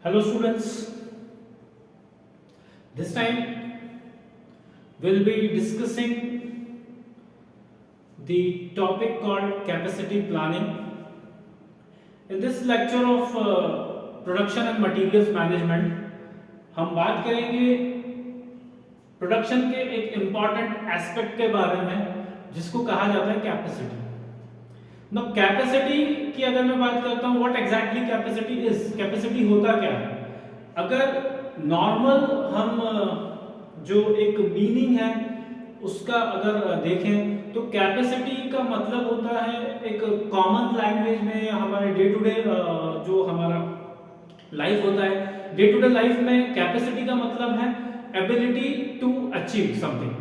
Hello students, this time we'll be discussing the topic called capacity planning. In this lecture of production and materials management हम बात करेंगे production के एक important aspect के बारे में जिसको कहा जाता है कैपेसिटी। नो कैपेसिटी की अगर मैं बात करता हूँ what exactly capacity is, capacity होता क्या है। अगर नॉर्मल हम जो एक मीनिंग है उसका अगर देखें तो कैपेसिटी का मतलब होता है एक कॉमन लैंग्वेज में हमारे डे टू डे जो हमारा लाइफ होता है, डे टू डे लाइफ में कैपेसिटी का मतलब है एबिलिटी टू अचीव समथिंग,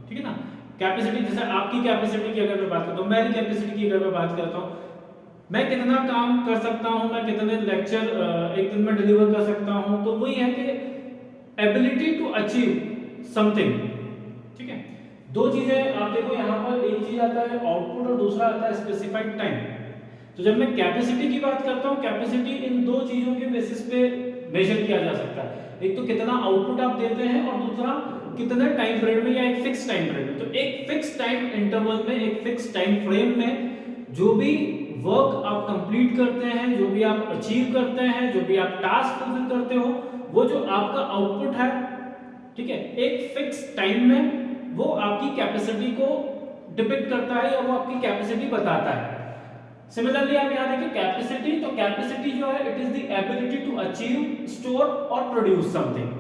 ठीक है ना। कैपेसिटी जैसे आपकी कैपेसिटी की अगर मैं बात करता हूँ, मेरी कैपेसिटी की अगर मैं बात करता हूँ, मैं कितना काम कर सकता हूँ, मैं कितने लेक्चर एक दिन में डिलीवर कर सकता हूँ, तो वही है कि एबिलिटी टू अचीव समथिंग, ठीक है। दो चीजें आप देखो यहाँ पर, एक चीज आता है आउटपुट और दूसरा आता है स्पेसिफाइड टाइम। तो जब मैं कैपेसिटी की बात करता हूँ, कैपेसिटी इन दो चीजों के बेसिस पे मेजर किया जा सकता है, एक तो कितना आउटपुट आप देते हैं और दूसरा कितने टाइम फ्रेम में या एक फिक्स टाइम फ्रेम में। तो एक फिक्स टाइम इंटरवल में, एक फिक्स टाइम फ्रेम में जो भी वर्क आप कंप्लीट करते हैं, जो भी आप अचीव करते हैं, जो भी आप टास्क फुलफिल करते हो, वो जो आपका आउटपुट है, ठीक है, एक फिक्स टाइम में वो आपकी कैपेसिटी को डिपिक्ट करता है या वो आपकी कैपेसिटी बताता है। सिमिलरली आप यहाँ देखिए कैपेसिटी, तो कैपेसिटी जो है it is the ability to achieve, store और प्रोड्यूस समथिंग।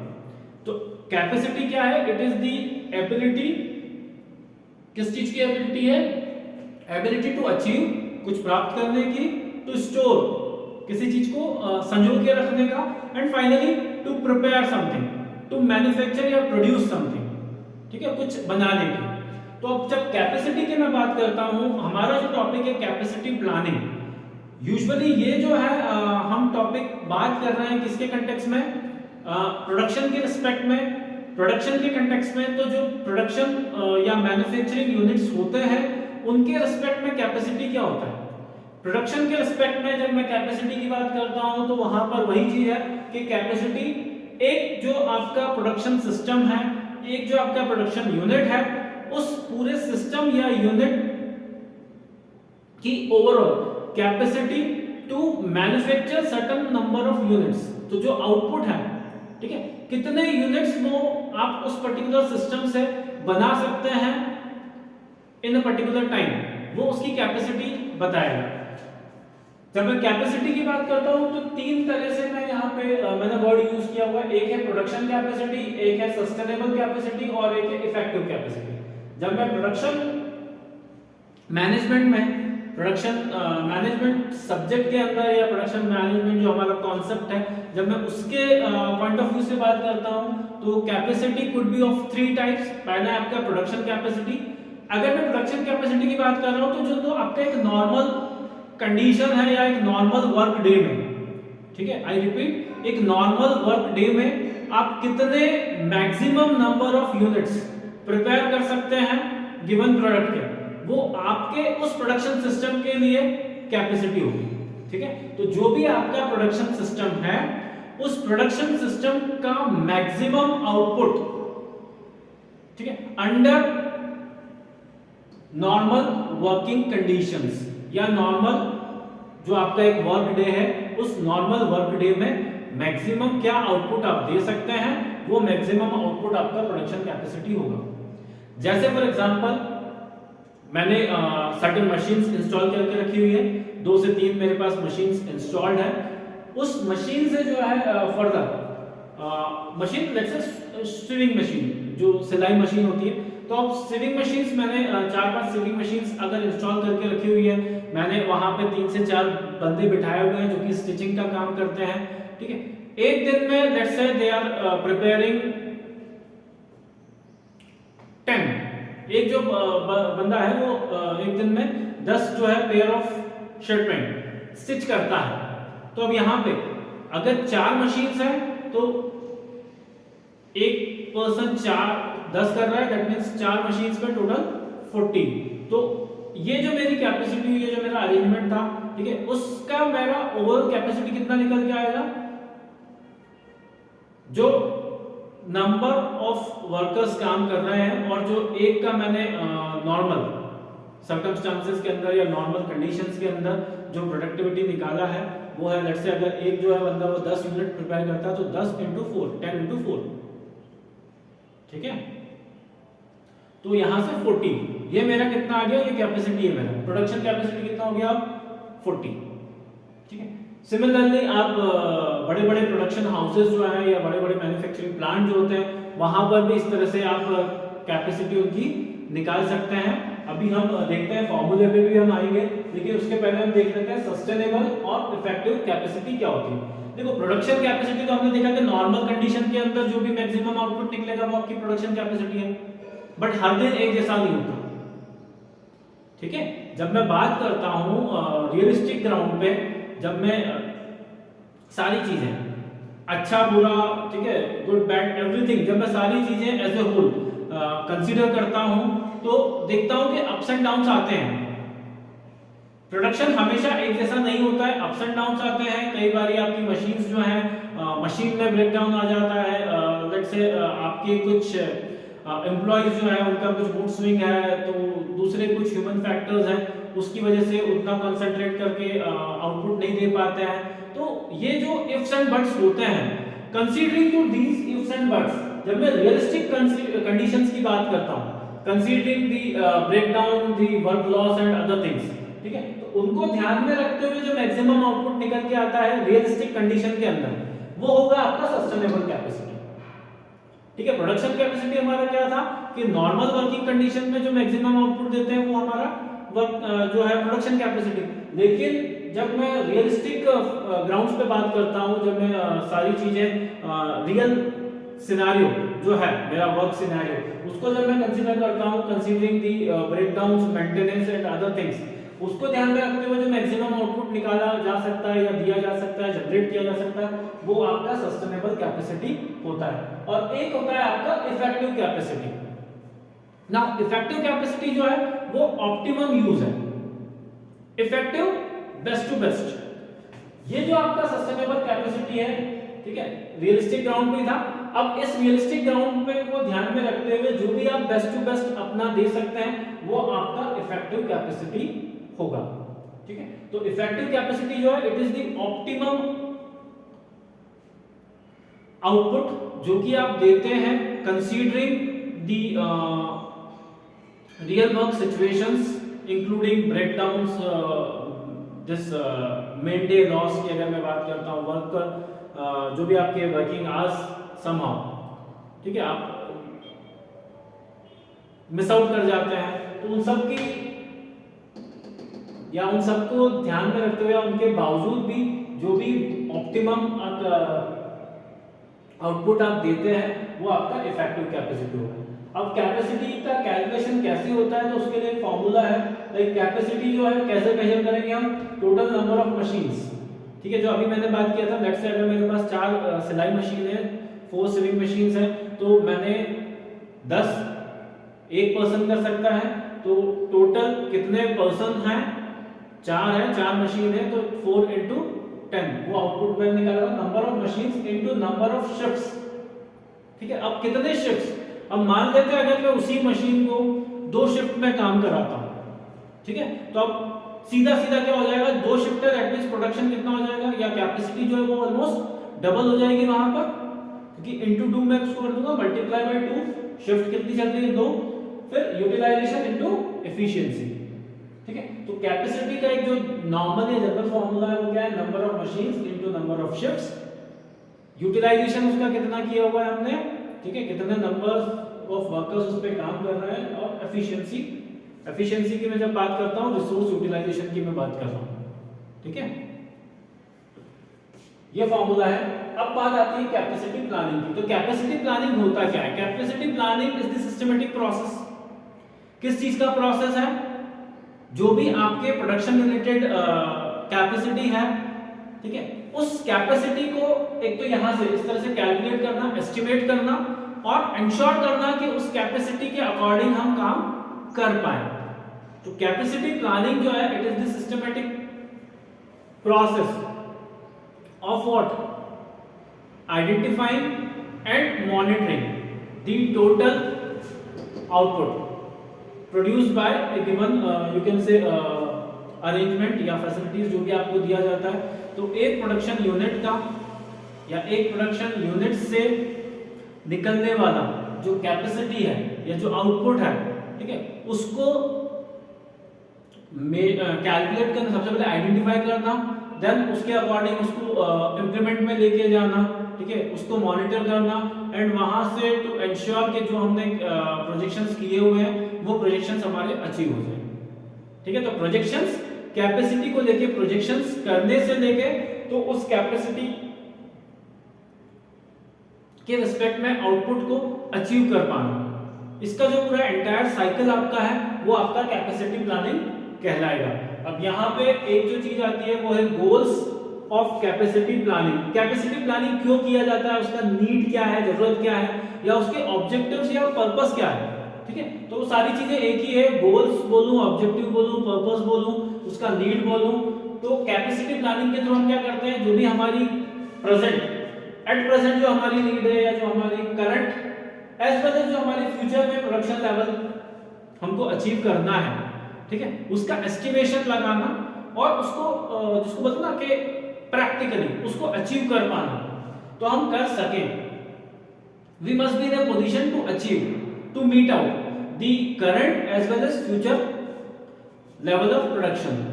तो कैपेसिटी क्या है, इट इज द एबिलिटी, किस चीज की एबिलिटी है, एबिलिटी टू अचीव, कुछ प्राप्त करने की, टू स्टोर, किसी चीज को संजो के रखने का, and finally to prepare something, to manufacture या प्रोड्यूस समथिंग, ठीक है, कुछ बनाने की। तो अब जब कैपेसिटी की मैं बात करता हूं, हमारा जो टॉपिक है कैपेसिटी प्लानिंग, यूजुअली ये जो है हम टॉपिक बात कर रहे हैं किसके कंटेक्स्ट में, प्रोडक्शन के रिस्पेक्ट में, प्रोडक्शन के कंटेक्स्ट में। तो जो प्रोडक्शन या मैन्युफैक्चरिंग यूनिट्स होते हैं उनके रिस्पेक्ट में कैपेसिटी क्या होता है। प्रोडक्शन के रिस्पेक्ट में जब मैं कैपेसिटी की बात करता हूं तो वहां पर वही चीज है कि कैपेसिटी एक जो आपका प्रोडक्शन सिस्टम है, एक जो आपका प्रोडक्शन यूनिट है, उस पूरे सिस्टम या यूनिट की overall capacity to manufacture certain number of units. तो जो आउटपुट है, ठीक है, कितने यूनिट्स वो आप उस पर्टिकुलर सिस्टम से बना सकते हैं इन अ पर्टिकुलर टाइम, वो उसकी कैपेसिटी बताएगा। जब मैं कैपेसिटी की बात करता हूं तो तीन तरह से मैं यहाँ पे मैंने वर्ड यूज किया हुआ है, एक है प्रोडक्शन कैपेसिटी, एक है सस्टेनेबल कैपेसिटी और एक है इफेक्टिव कैपेसिटी। जब मैं प्रोडक्शन मैनेजमेंट में, प्रोडक्शन मैनेजमेंट सब्जेक्ट के अंदर या प्रोडक्शन मैनेजमेंट जो हमारा कॉन्सेप्ट है, जब मैं उसके पॉइंट ऑफ व्यू से बात करता हूं तो capacity could be of three types. पहला आपका प्रोडक्शन कैपेसिटी। अगर मैं प्रोडक्शन कैपेसिटी की बात कर रहा हूं तो जो तो आपका एक नॉर्मल कंडीशन है या एक नॉर्मल वर्क डे में, ठीक है, आई रिपीट, एक नॉर्मल वर्क डे में आप कितने maximum number of units prepare कर सकते हैं गिवन प्रोडक्ट के, वो आपके उस प्रोडक्शन सिस्टम के लिए कैपेसिटी होगी, ठीक है। तो जो भी आपका प्रोडक्शन सिस्टम है उस प्रोडक्शन सिस्टम का मैक्सिमम आउटपुट, ठीक है, अंडर नॉर्मल वर्किंग कंडीशंस या नॉर्मल जो आपका एक वर्क डे है, उस नॉर्मल वर्क डे में मैक्सिमम क्या आउटपुट आप दे सकते हैं, वो मैक्सिमम आउटपुट आपका प्रोडक्शन कैपेसिटी होगा। जैसे फॉर एग्जांपल मैंने सर्टेन मशीन्स इंस्टॉल करके रखी हुई है, 2 से 3 मेरे पास मशीन्स इंस्टॉल्ड है। उस मशीन से जो है further machine let's say swing machine, जो सिलाई मशीन होती है, तो अब सिविंग मशीन्स मैंने 4-5 सिविंग मशीन्स अगर इंस्टॉल करके रखी हुई है, मैंने वहां पे 3 से 4 बंदे बिठाए हुए हैं जो कि स्टिचिंग का काम करते हैं, ठीक है। एक दिन में let's say they are preparing 10, एक जो बंदा है वो एक दिन में 10 जो है pair of shirt pant stitch करता है। तो अब यहाँ पे अगर 4 मशीन्स हैं तो एक पर्सन 10 कर रहा है, दैट मींस 4 मशीन्स पे टोटल 40। तो ये जो मेरी कैपेसिटी हुई है, जो मेरा अरेंजमेंट था, ठीक है, उसका मेरा ओवरऑल कैपेसिटी कितना निकल के आएगा, जो नंबर ऑफ वर्कर्स काम कर रहे हैं और जो एक का मैंने नॉर्मल सर्कमस्टांसेस के अंदर या नॉर्मल कंडीशंस के अंदर जो प्रोडक्टिविटी निकाला है वो है, लेट्स से अगर एक जो है बंदा वो 10 यूनिट प्रिपेयर करता है तो 10 इंटू 4, 10 इंटू 4, ठीक है। तो यहां से 40, ये मेरा कितना आ गया, ये कैपेसिटी है मेरा, प्रोडक्शन कैपेसिटी कितना हो गया, 40, ठीक है। सिमिलरली आप बड़े बड़े प्रोडक्शन हाउसेस जो है या बड़े बड़े मैन्युफैक्चरिंग प्लांट जो होते हैं वहां पर भी इस तरह से आप कैपेसिटी उनकी निकाल सकते हैं। अभी हम देखते हैं फॉर्मूले पे भी हम आएंगे, लेकिन उसके पहले हम देख लेते हैं सस्टेनेबल और इफेक्टिव कैपेसिटी क्या होती है। देखो प्रोडक्शन कैपेसिटी तो हमने देखा कि नॉर्मल कंडीशन के अंदर जो भी मैक्सिमम आउटपुट निकलेगा वो आपकी प्रोडक्शन कैपेसिटी है, बट हर दिन एक जैसा नहीं होता, ठीक है। जब मैं बात करता हूं रियलिस्टिक ग्राउंड पे, जब मैं सारी चीजें अच्छा बुरा, ठीक है, गुड बैड एवरीथिंग, जब मैं सारी चीजें एज ए होल कंसीडर करता हूं तो देखता हूं कि अप्स एंड डाउन्स आते हैं। प्रोडक्शन हमेशा एक जैसा नहीं होता है, अप्स एंड डाउन्स आते हैं। कई बार आपकी मशीन्स जो है मशीन में ब्रेकडाउन आ जाता है, लेट्स से आपके कुछ एम्प्लॉइज जो है उनका कुछ मूड स्विंग है, तो दूसरे कुछ ह्यूमन फैक्टर्स हैं उसकी वजह से उतना कंसंट्रेट करके आउटपुट नहीं दे पाते हैं। तो ये जो इफ्स एंड बट्स होते हैं, considering to these ifs and buts, जब मैं रियलिस्टिक कंडीशंस की बात करता हूं, considering the breakdown, the work loss and other things, ठीक है, तो उनको ध्यान में रखते हुए जो मैक्सिमम आउटपुट निकल के आता है रियलिस्टिक कंडीशन के अंदर, वो होगा आपका सस्टेनेबल कैपेसिटी, ठीक है। प्रोडक्शन कैपेसिटी हमारा क्या था कि नॉर्मल वर्किंग कंडीशन में जो मैक्सिमम आउटपुट देते हैं वो हमारा वर्क जो है प्रोडक्शन कैपेसिटी। लेकिन जब मैं रियलिस्टिक ग्राउंड्स पे बात करता हूं, जब मैं सारी चीजें रियल सिनेरियो जो है मेरा वर्क सिनेरियो, उसको जब मैं कंसीडर करता हूं, considering the breakdowns, maintenance and other things, उसको ध्यान में रखते हुए जो मैक्सिमम आउटपुट निकाला जा सकता है या दिया जा सकता है, जनरेट किया जा सकता है, वो आपका सस्टेनेबल कैपेसिटी होता है। और एक होता है आपका इफेक्टिव कैपेसिटी। ना इफेक्टिव कैपेसिटी जो है वो ऑप्टिमम यूज है, इफेक्टिव बेस्ट टू बेस्ट। ये जो आपका सस्टेनेबल कैपेसिटी है, ठीक है, रियलिस्टिक ग्राउंड पे था। अब इस रियलिस्टिक ग्राउंड पे को ध्यान में रखते हुए जो भी आप बेस्ट टू बेस्ट अपना दे सकते हैं वो आपका इफेक्टिव कैपेसिटी होगा, ठीक है। तो इफेक्टिव कैपेसिटी जो है it is the optimum output जो कि आप देते हैं considering the real work situations including breakdowns, this main day loss की अगर मैं बात करता हूं, वर्क पर जो भी आपके वर्किंग आवर्स समहाउ, ठीक है, आप मिस आउट कर जाते हैं, तो उन सब की या उन सबको ध्यान में रखते हुए उनके बावजूद भी जो भी ऑप्टिमम आउटपुट आप देते हैं वो आपका इफेक्टिव कैपेसिटी होगा। अब कैपेसिटी का कैलकुलेशन कैसे होता है, तो उसके लिए एक फॉर्मूला है। लाइक कैपेसिटी जो है कैसे मेजर करेंगे हम, टोटल नंबर ऑफ मशीन्स, ठीक है, जो अभी मैंने बात किया था। लेट्स से अगर मेरे पास 4 सिलाई मशीन है, 4 सिविंग मशीन्स हैं, तो मैंने 10 एक पर्सन कर सकता है, तो टोटल कितने पर्सन हैं, 4 है, 4 मशीन है, तो 4 into 10 वो आउटपुट में निकाला, number of machines into number of shifts, ठीक है। अब कितने शिफ्ट्स, अब मान लेते हैं अगर मैं उसी मशीन को 2 शिफ्ट में काम कराता हूं, ठीक है, तो अब सीधा सीधा क्या हो जाएगा, 2 शिफ्ट है, दैट मींस प्रोडक्शन कितना हो जाएगा या कैपेसिटी जो है वो ऑलमोस्ट डबल हो जाएगी वहां पर, क्योंकि इनटू 2 मैं उसको कर दूंगा मल्टीप्लाई बाय 2, शिफ्ट कितनी चल रही है 2, फिर यूटिलाइजेशन इनटू एफिशिएंसी, ठीक है। तो कैपेसिटी का एक जो नॉर्मल या जनरल फार्मूला है वो क्या है, number of machines into number of shifts, utilization उसका कितना किया हुआ है हमने, ठीक है, कितने नंबर ऑफ वर्कर्स उस पे काम कर रहे हैं, और एफिशिएंसी, एफिशिएंसी की मैं जब बात करता हूं रिसोर्स यूटिलाइजेशन की मैं बात कर रहा हूं, ठीक है, ये फार्मूला है। अब बात आती है कैपेसिटी प्लानिंग की। तो कैपेसिटी प्लानिंग होता क्या है, capacity planning is the systematic process. किस चीज का प्रोसेस है, जो भी आपके प्रोडक्शन रिलेटेड कैपेसिटी है, ठीक है, उस कैपेसिटी को एक तो यहां से इस तरह से कैलकुलेट करना, एस्टिमेट करना, और इंश्योर करना कि उस कैपेसिटी के अकॉर्डिंग हम काम कर पाए। तो कैपेसिटी प्लानिंग जो है it is the systematic process of what, identifying and monitoring the total output produced by a given you can say arrangement या फैसिलिटीज जो भी आपको दिया जाता है। तो एक प्रोडक्शन यूनिट का या एक प्रोडक्शन यूनिट से निकलने वाला जो कैपेसिटी है या जो आउटपुट है, ठीक है, उसको कैलकुलेट करना, सबसे पहले आइडेंटिफाई करना, देन उसके अकॉर्डिंग उसको इंप्लीमेंट में लेके जाना, ठीक है, उसको मॉनिटर करना एंड वहां से टू एंश्योर कि जो हमने प्रोजेक्शंस किए हुए हैं वो प्रोजेक्शंस हमारे अचीव हो जाए। ठीक है, तो प्रोजेक्शंस कैपेसिटी को लेके, प्रोजेक्शंस करने से लेके तो उस कैपेसिटी के रिस्पेक्ट में आउटपुट को अचीव कर पाना, इसका जो पूरा एंटायर साइकिल आपका है वो आपका कैपेसिटी प्लानिंग कहलाएगा। अब यहाँ पे एक जो चीज आती है वो है goals of capacity planning. Capacity planning क्यों किया जाता है, उसका नीड क्या है, जरूरत क्या है, या उसके ऑब्जेक्टिव्स या पर्पस क्या है। ठीक है, तो वो सारी चीजें एक ही है, गोल्स बोलूं, ऑब्जेक्टिव बोलूं, पर्पस बोलूं, उसका नीड बोलूं। तो कैपेसिटी प्लानिंग के थ्रू हम क्या करते हैं, जो भी हमारी एट प्रेजेंट जो हमारी नीड है या जो हमारी करंट एज वेल एज जो हमारी फ्यूचर में प्रोडक्शन लेवल हमको अचीव करना है, ठीक है, उसका एस्टिमेशन लगाना और उसको जिसको बोलते ना कि प्रैक्टिकली उसको अचीव कर पाना, तो हम कर सकें। We must be in a position to achieve, to meet out the current as well as future level of production.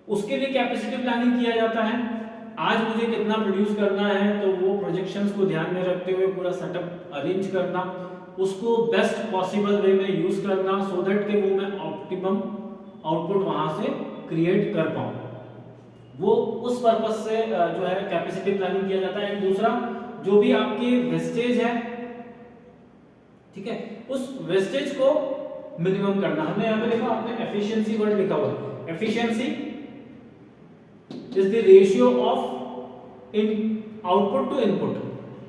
उसके लिए कैपेसिटी प्लानिंग किया जाता है। आज मुझे कितना प्रोड्यूस करना है, तो वो प्रोजेक्शंस को ध्यान में रखते हुए पूरा सेटअप अरेंज करना, उसको बेस्ट पॉसिबल वे में यूज करना, सो दैट कि वो मैं ऑप्टिमम आउटपुट वहां से क्रिएट कर पाऊं। वो उस पर्पस से जो है कैपेसिटी प्लानिंग किया जाता है। एंड दूसरा, जो भी आपकी वेस्टेज है, ठीक है, उस वेस्टेज को मिनिमम करना। हमने यहाँ पे देखा, आपने एफिशिएंसी वर्ड लिखा हुआ है। Efficiency is the ratio of in output to input.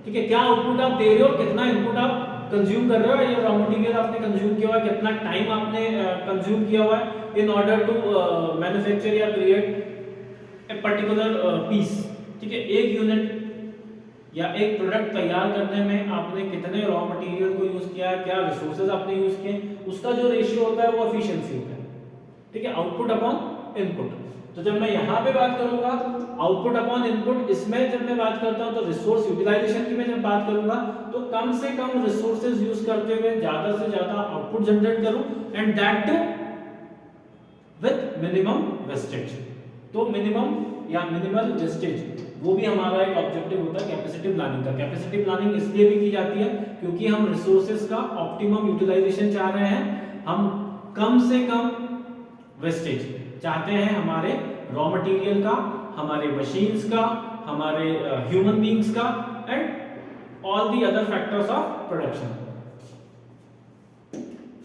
ठीक है, क्या आउटपुट आप दे रहे हो, कितना इनपुट आप कंज्यूम कर रहे हो, या रॉ मटेरियल आपने कंज्यूम किया हुआ है, कितना टाइम आपने कंज्यूम किया हुआ है इन ऑर्डर टू मैन्युफैक्चर या क्रिएट ए पर्टिकुलर पीस। ठीक है, एक यूनिट या एक प्रोडक्ट तैयार करने में आपने कितने रॉ मटेरियल को यूज किया है, क्या रिसोर्सेज आपने यूज किए, उसका जो रेशियो होता है वो एफिशिएंसी होता है। ठीक है, आउटपुट अपॉन इनपुट। तो जब मैं यहाँ पे बात करूंगा आउटपुट अपॉन इनपुट, इसमें जब मैं बात करता हूँ तो रिसोर्स यूटिलाइजेशन की मैं जब बात करूंगा तो कम से कम रिसोर्सेज यूज करते हुए ज्यादा से ज्यादा आउटपुट जनरेट करूं, and that too with minimum wastage. तो मिनिमम या मिनिमल वेस्टेज वो भी हमारा एक ऑब्जेक्टिव होता है कैपेसिटी प्लानिंग का। कैपेसिटी प्लानिंग इसलिए भी की जाती है क्योंकि हम रिसोर्सेज का ऑप्टिमम यूटिलाइजेशन चाह रहे हैं, हम कम से कम वेस्टेज चाहते हैं हमारे रॉ मटेरियल का, हमारे मशीन्स का, हमारे ह्यूमन बीइंग्स का, and all the other factors of production.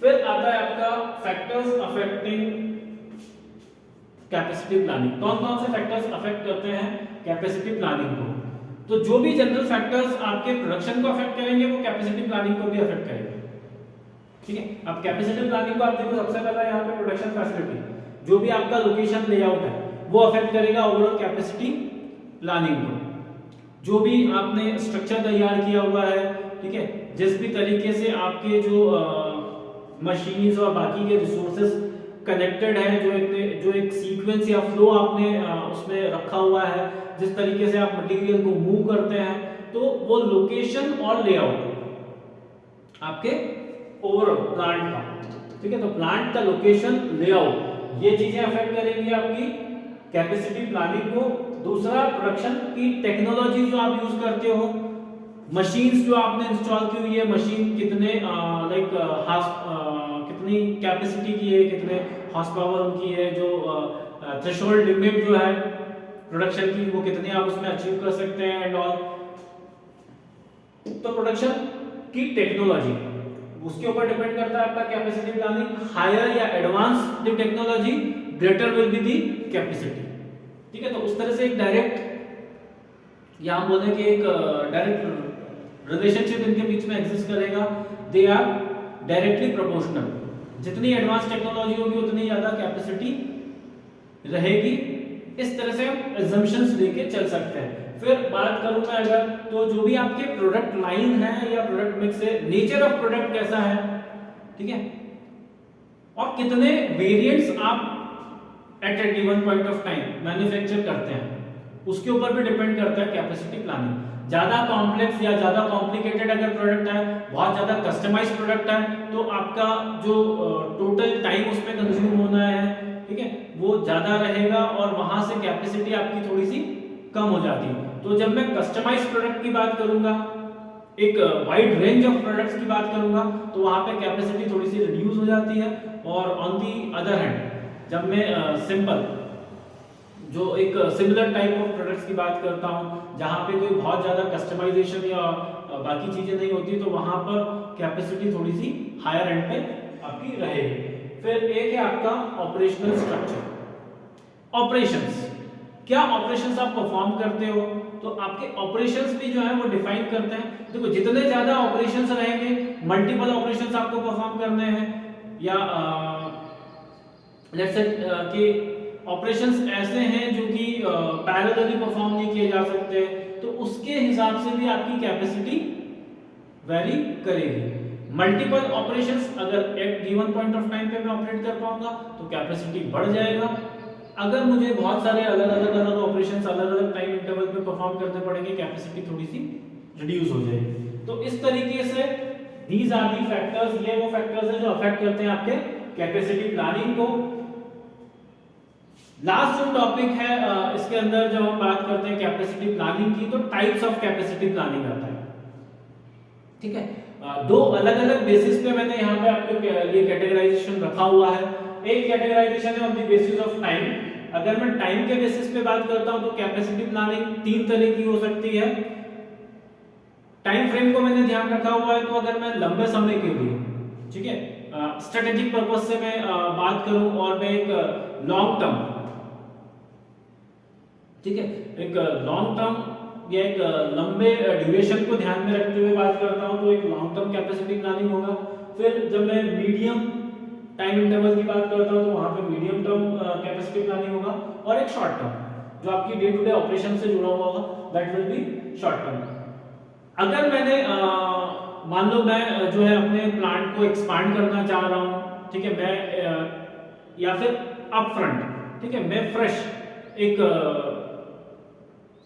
फिर आता है आपका फैक्टर्स अफेक्टिंग कैपेसिटी प्लानिंग। कौन कौन से फैक्टर्स अफेक्ट करते हैं कैपेसिटी प्लानिंग को? तो जो भी जनरल फैक्टर्स आपके प्रोडक्शन को अफेक्ट करेंगे वो कैपेसिटी प्लानिंग को भी अफेक्ट करेंगे। ठीक है, अब कैपेसिटी प्लानिंग को आप देखो, सबसे पहला यहाँ पे प्रोडक्शन फैसिलिटी, जो भी आपका लोकेशन लेआउट है वो अफेक्ट करेगा ओवरऑल कैपेसिटी प्लानिंग को। जो भी आपने स्ट्रक्चर तैयार किया हुआ है, ठीक है, जिस भी तरीके से आपके जो मशीन्स और बाकी के रिसोर्सेज कनेक्टेड है, जो एक सीक्वेंस या फ्लो आपने उसमें रखा हुआ है, जिस तरीके से आप मटेरियल को मूव करते हैं, तो वो लोकेशन और लेआउट आपके ओवरऑल प्लांट का, ठीक है, तो प्लांट का लोकेशन, लेआउट, ये चीजें अफेक्ट करेंगी आपकी कैपेसिटी प्लानिंग को। दूसरा, प्रोडक्शन की टेक्नोलॉजी जो आप यूज करते हो, मशीन्स जो आपने इंस्टॉल की हुई है, मशीन कितने कितनी कैपेसिटी की है, कितने हॉर्स पावर उनकी है, जो थ्रेशोल्ड लिमिट जो है प्रोडक्शन की वो कितने आप उसमें अचीव कर सकते हैं एंड ऑल। तो प्रोडक्शन की टेक्नोलॉजी उसके ऊपर डिपेंड करता है आपका कैपेसिटी प्लानिंग। हायर या advance the technology, greater will be the capacity. ठीक है, तो उस तरह से एक डायरेक्ट या हम बोले कि एक डायरेक्ट रिलेशनशिप इनके बीच में एग्जिस्ट करेगा। They are directly proportional. जितनी एडवांस टेक्नोलॉजी होगी उतनी ज्यादा कैपेसिटी रहेगी। इस तरह से हम assumptions लेके चल सकते हैं। फिर बात करूं मैं अगर, तो जो भी आपके प्रोडक्ट लाइन है या प्रोडक्ट मिक्स है, नेचर ऑफ प्रोडक्ट कैसा है, ठीक है, और कितने वेरिएंट्स आप at a given point of time manufacture करते हैं, उसके ऊपर भी डिपेंड करता है कैपेसिटी प्लानिंग। ज्यादा कॉम्प्लेक्स या ज्यादा कॉम्प्लिकेटेड अगर प्रोडक्ट है, बहुत ज्यादा कस्टमाइज्ड प्रोडक्ट है, तो आपका जो टोटल टाइम उसमें कंज्यूम होना है, ठीक है, वो ज्यादा रहेगा और वहां से कैपेसिटी आपकी थोड़ी सी कम हो जाती है। तो जब मैं कस्टमाइज्ड प्रोडक्ट की बात करूंगा, एक वाइड रेंज ऑफ प्रोडक्ट्स की बात करूंगा, तो वहां पे कैपेसिटी थोड़ी सी रिड्यूस हो जाती है। और ऑन दी अदर हैंड जब मैं सिंपल जो एक सिमिलर टाइप ऑफ प्रोडक्ट्स की बात करता हूं, जहां पे कोई बहुत ज्यादा कस्टमाइजेशन या बाकी चीजें नहीं होती, तो वहां पर कैपेसिटी थोड़ी सी हायर एंड पे आपकी रहेगी। फिर एक है आपका ऑपरेशनल स्ट्रक्चर। ऑपरेशंस, क्या ऑपरेशंस आप परफॉर्म करते हो, तो आपके ऑपरेशंस भी जो है वो डिफाइन करते हैं। देखो जितने ज्यादा ऑपरेशंस रहेंगे, मल्टीपल ऑपरेशंस आपको परफॉर्म करने हैं, या लेट्स से कि ऑपरेशंस ऐसे हैं जो कि पैरेलली परफॉर्म नहीं किए जा सकते, तो उसके हिसाब से भी आपकी कैपेसिटी वेरी करेगी। मल्टीपल ऑपरेशंस अगर एक गिवन पॉइंट ऑफ टाइम पे मैं ऑपरेट कर पाऊंगा तो कैपेसिटी बढ़ जाएगा। अगर मुझे बहुत सारे अलग अलग ऑपरेशंस अलग अलग टाइम इंटरवल पे परफॉर्म करने पड़ेंगे, कैपेसिटी थोड़ी सी रिड्यूस हो जाएगी। तो इस तरीके से दीज आर दी फैक्टर्स, ये वो फैक्टर्स हैं जो अफेक्ट करते हैं आपके कैपेसिटी प्लानिंग को। लास्ट जो टॉपिक है इसके अंदर जब हम बात करते हैं कैपेसिटी प्लानिंग की, तो टाइप्स ऑफ कैपेसिटी प्लानिंग आता है, ठीक है। दो अलग अलग बेसिस पे मैंने यहाँ पे आपके लिए कैटेगराइजेशन रखा हुआ है। एक कैटेगराइजेशन है on the basis of time. अगर मैं टाइम के बेसिस पे बात करता हूं तो कैपेसिटी प्लानिंग तीन तरह की हो सकती है। टाइम फ्रेम को मैंने ध्यान रखा हुआ है, तो अगर मैं लंबे समय के लिए, ठीक है, स्ट्रेटेजिक पर्पस से मैं बात करूं और मैं एक लॉन्ग टर्म, ठीक है, एक लॉन्ग टर्म या एक लंबे ड्यूरेशन को ध्यान में रखते हुए बात करता हूं, तो एक लॉन्ग टर्म कैपेसिटी प्लानिंग होगा। फिर जब मैं मीडियम टाइम इंटरवल की बात करता हूं, तो वहां पे मीडियम टर्म कैपेसिटी प्लानिंग होगा। और एक शॉर्ट टर्म जो आपकी डे टू डे ऑपरेशन से जुड़ा हुआ होगा, that will be short term. अगर मैंने मान लो मैं जो है अपने प्लांट को एक्सपांड करना चाह रहा हूं, ठीक है, मैं या फिर अपफ्रंट, ठीक है, मैं फ्रेश एक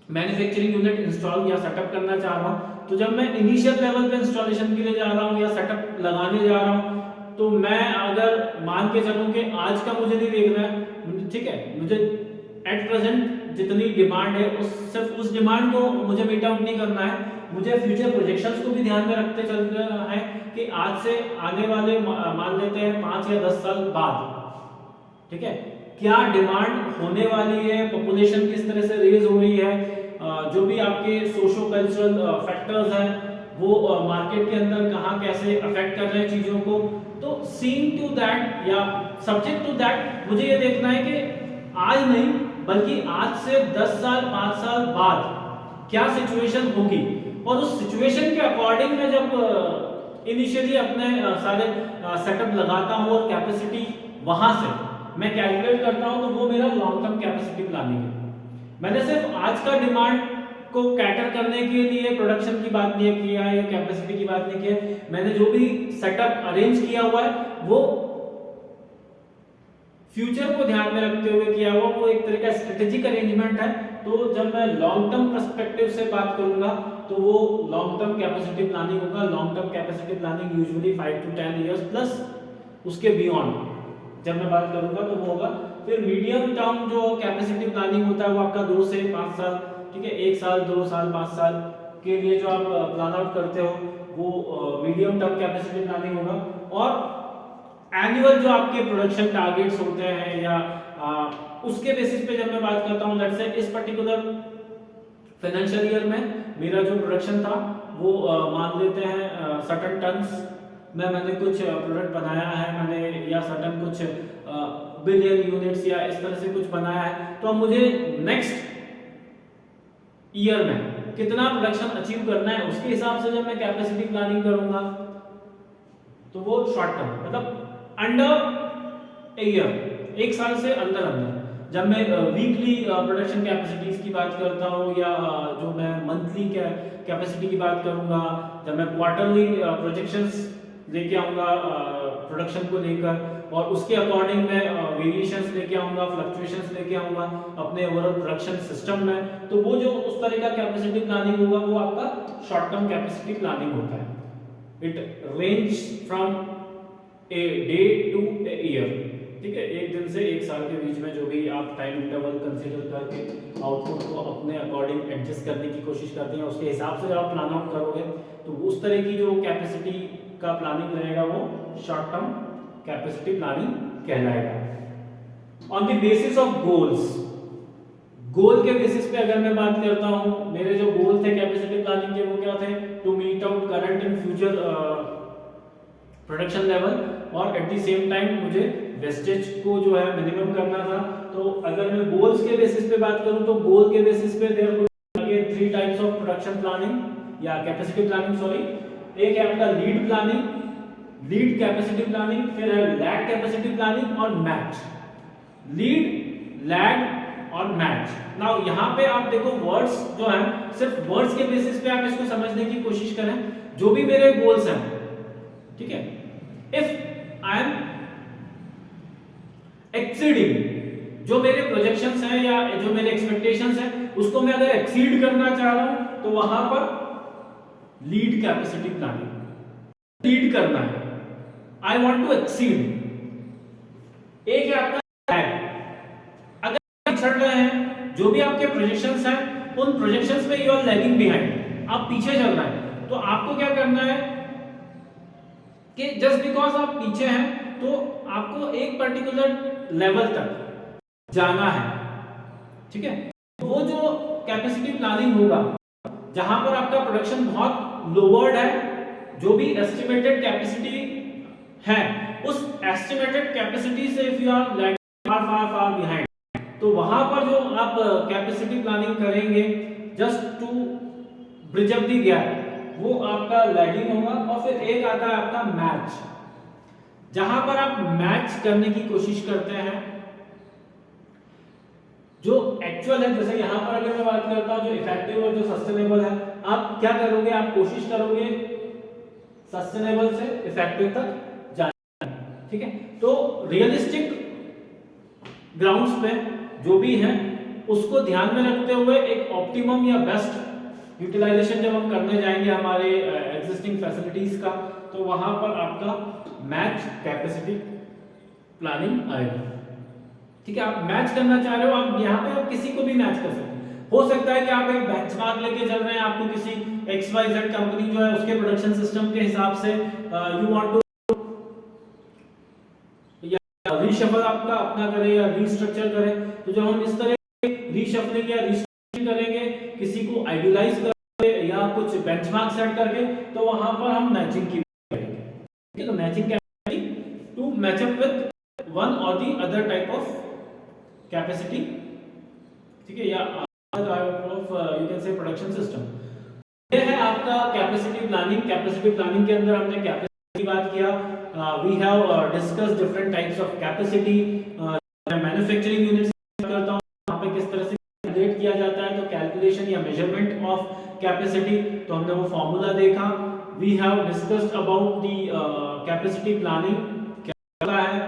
मैन्युफैक्चरिंग यूनिट इंस्टॉल या सेटअप करना चाह रहा हूं, तो जब मैं इनिशियल लेवल पे इंस्टॉलेशन के लिए जा रहा हूं या सेटअप लगाने जा रहा हूं, तो मैं अगर मान के चलूं कि आज का मुझे नहीं देखना है, ठीक है, मुझे एट प्रेजेंट जितनी डिमांड है सिर्फ उस डिमांड को मुझे मीट आउट नहीं करना है, मुझे फ्यूचर प्रोजेक्शंस को भी ध्यान में रखते चलना है कि आज से आने वाले मान लेते हैं 5 या 10 साल बाद, ठीक है, क्या डिमांड होने वाली है, पॉपुलेशन किस तरह से रेज हो रही है, जो भी आपके सोशो कल्चरल फैक्टर्स हैं वो मार्केट के अंदर कहाँ कैसे अफेक्ट कर रहे हैं चीजों को। तो सीइंग टू दैट या सब्जेक्ट टू दैट मुझे ये देखना है कि आज नहीं बल्कि आज से 10 साल 5 साल बाद क्या सिचुएशन होगी, और उस सिचुएशन के अकॉर्डिंग मैं जब इनिशियली अपने सारे सेटअप लगाता हूँ और कैपेसिटी वहां से मैं कैलकुलेट करता हूँ, तो वो मेरा लॉन्ग टर्म कैपेसिटी प्लानिंग है। मैंने सिर्फ आज का डिमांड को कैटर करने के लिए प्रोडक्शन की बात नहीं किया है या कैपेसिटी की बात नहीं की है, मैंने जो भी सेटअप अरेंज किया हुआ है वो फ्यूचर को ध्यान में रखते हुए किया हुआ, वो एक तरह का स्ट्रेटेजिक अरेंजमेंट है। तो जब मैं लॉन्ग टर्म पर्सपेक्टिव से बात करूंगा तो वो लॉन्ग टर्म कैपेसिटी प्लानिंग होगा। Long term capacity planning usually 5 to 10 years plus उसके बियॉन्ड जब मैं बात करूंगा तो वो होगा। फिर मीडियम टर्म जो कैपेसिटी प्लानिंग होता है वो आपका 2 से 5 साल, ठीक है, 1 साल 2 साल 5 साल के लिए जो आप प्लान आउट करते हो वो मीडियम टर्म कैपेसिटी प्लानिंग होगा। और एनुअल जो आपके प्रोडक्शन टारगेट्स होते हैं या उसके बेसिस पे जब मैं बात करता हूँ, लेट्स से इस पर्टिकुलर फाइनेंशियल ईयर में मेरा जो प्रोडक्शन था वो मान लेते हैं सर्टेन टन्स में मैंने कुछ प्रोडक्ट बनाया है, मैंने या सर्टेन कुछ बिलियन यूनिट्स या इस तरह से कुछ बनाया है, तो अब मुझे नेक्स्ट ईयर में कितना प्रोडक्शन अचीव करना है उसके हिसाब से जब मैं कैपेसिटी प्लानिंग करूंगा तो वो शॉर्ट टर्म मतलब अंडर ए ईयर, 1 साल से अंदर अंदर। जब मैं वीकली प्रोडक्शन कैपेसिटीज की बात करता हूँ या जो मैं मंथली कैपेसिटी की बात करूँगा, जब मैं क्वार्टरली प्रोजेक्शंस लेके आऊँगा प्रोडक्शन को लेकर, और उसके अकॉर्डिंग मैं वेरिएशंस लेके आऊँगा, फ्लक्चुएशंस लेके आऊँगा अपने ओवरऑल प्रोडक्शन सिस्टम में, तो वो जो उस तरह का कैपेसिटी प्लानिंग होगा वो आपका शॉर्ट टर्म कैपेसिटी प्लानिंग होता है। It range from a day to a year, ठीक है, एक दिन से एक साल के बीच में जो भी आप टाइम इंटरवल कंसीडर करके आउटपुट को अपने अकॉर्डिंग एडजस्ट करने की कोशिश करते हैं, उसके हिसाब से आप प्लान आउट करोगे तो उस तरह की जो कैपेसिटी का प्लानिंग रहेगा वो शॉर्ट टर्म कैपेसिटी प्लानिंग कहलाएगा। On the basis of goals, goal के बेसिस पे अगर मैं बात करता हूं, मेरे जो गोल थे कैपेसिटी प्लानिंग के वो क्या थे, to meet out current and future production level, और एट द सेम टाइम मुझे वेस्टेज को जो है मिनिमम करना था। तो अगर मैं गोल्स के बेसिस पे बात करूं तो गोल के बेसिस पे there will again 3 types of production planning या कैपेसिटी प्लानिंग, सॉरी। एक है आपका lead planning, lead capacity planning, फिर है लैग कैपेसिटी प्लानिंग और मैच। लीड, लैग और मैच। नाउ यहाँ पे आप देखो वर्ड्स जो है, सिर्फ वर्ड्स के बेसिस पे आप इसको समझने की कोशिश करें। जो भी मेरे गोल्स हैं, ठीक है, इफ आई एम एक्सीडिंग, जो मेरे प्रोजेक्शंस हैं या जो मेरे एक्सपेक्टेशंस हैं उसको मैं अगर एक्सीड करना चाह रहा हूं तो वहां पर लीड कैपेसिटी प्लानिंग, लीड करना है, आई वांट टू एक्सीड। एक है आपका लैग, अगर पिछड़ रहे हैं, जो भी आपके प्रोजेक्शंस हैं उन प्रोजेक्शंस में यू आर लैगिंग बिहाइंड, आप पीछे चल रहे हैं, तो आपको क्या करना है कि जस्ट बिकॉज आप पीछे हैं तो आपको एक पर्टिकुलर लेवल तक जाना है, ठीक है। वो जो कैपेसिटी प्लानिंग होगा जहां पर आपका प्रोडक्शन बहुत लोअर्ड है, जो भी एस्टिमेटेड कैपेसिटी है उस एस्टिमेटेड कैपेसिटी से if you are lagging far far far behind, तो वहां पर जो आप कैपेसिटी प्लानिंग करेंगे just to bridge up the gap, वो आपका लैगिंग होगा। और फिर एक आता है आपका मैच, जहां पर आप मैच करने की कोशिश करते हैं जो एक्चुअल है। जैसे यहां पर अगर मैं बात करता हूं जो इफेक्टिव और जो सस्टेनेबल है, आप क्या करोगे, आप कोशिश करोगे सस्टेनेबल से इफेक्टिव तक जाने, ठीक है। तो रियलिस्टिक ग्राउंड्स पे जो भी है उसको ध्यान में रखते हुए एक ऑप्टिमम या बेस्ट यूटिलाइजेशन जब हम करने जाएंगे हमारे एग्जिस्टिंग फैसिलिटीज का, तो वहां पर आपका मैच कैपेसिटी प्लानिंग आएगा, ठीक है। आप मैच करना चाह रहे हो, आप यहाँ पे आप किसी को भी मैच कर सकते हैं। हो सकता है कि आप एक बेंचमार्क लेके चल रहे हैं, आपको किसी XYZ कंपनी जो है उसके प्रोडक्शन सिस्टम के हिसाब से यू वांट टू या रीशफल आपका अपना करें या रीस्ट्रक्चर करें, तो जब हम इस तरह रीशफलिंग या रीस्ट्रक्चरिंग करेंगे किसी को आइडियलाइज करके या कुछ बेंचमार्क सेट करके, तो वहां पर हम मैचिंग की करेंगे, ठीक है। तो matching capacity to match up with one और the other type of capacity, ठीक है, या of you can say production system. ये है आपका कैपेसिटी प्लानिंग। कैपेसिटी प्लानिंग के अंदर हमने कैपेसिटी की बात किया, we have discussed different types of capacity. Manufacturing units करता हूं, वहां पे किस तरह से कैलकुलेट किया जाता है, तो कैलकुलेशन या मेजरमेंट ऑफ कैपेसिटी, तो हमने वो फार्मूला देखा। We have discussed about the capacity planning, क्या है,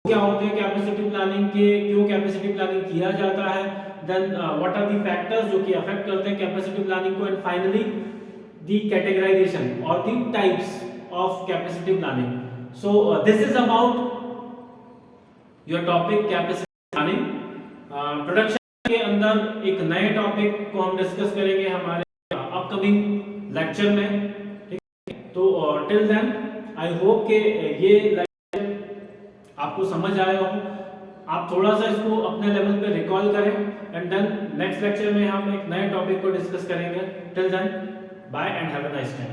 क्या होते हैं कैपेसिटी प्लानिंग के, क्यों कैपेसिटी प्लानिंग किया जाता है, then what are the factors जो कि अफेक्ट करते हैं कैपेसिटी प्लानिंग को, एंड फाइनली द कैटेगराइजेशन और the types of capacity planning. So this is about your topic capacity planning. Production के अंदर एक नए टॉपिक को हम डिस्कस करेंगे हमारे अपकमिंग लेक्चर में, ठीक है। तो टिल देन आई होप के ये आपको समझ आया हो, आप थोड़ा सा इसको अपने लेवल पे रिकॉल करें, एंड देन नेक्स्ट लेक्चर में हम एक नए टॉपिक को डिस्कस करेंगे। Till then bye and have a nice time.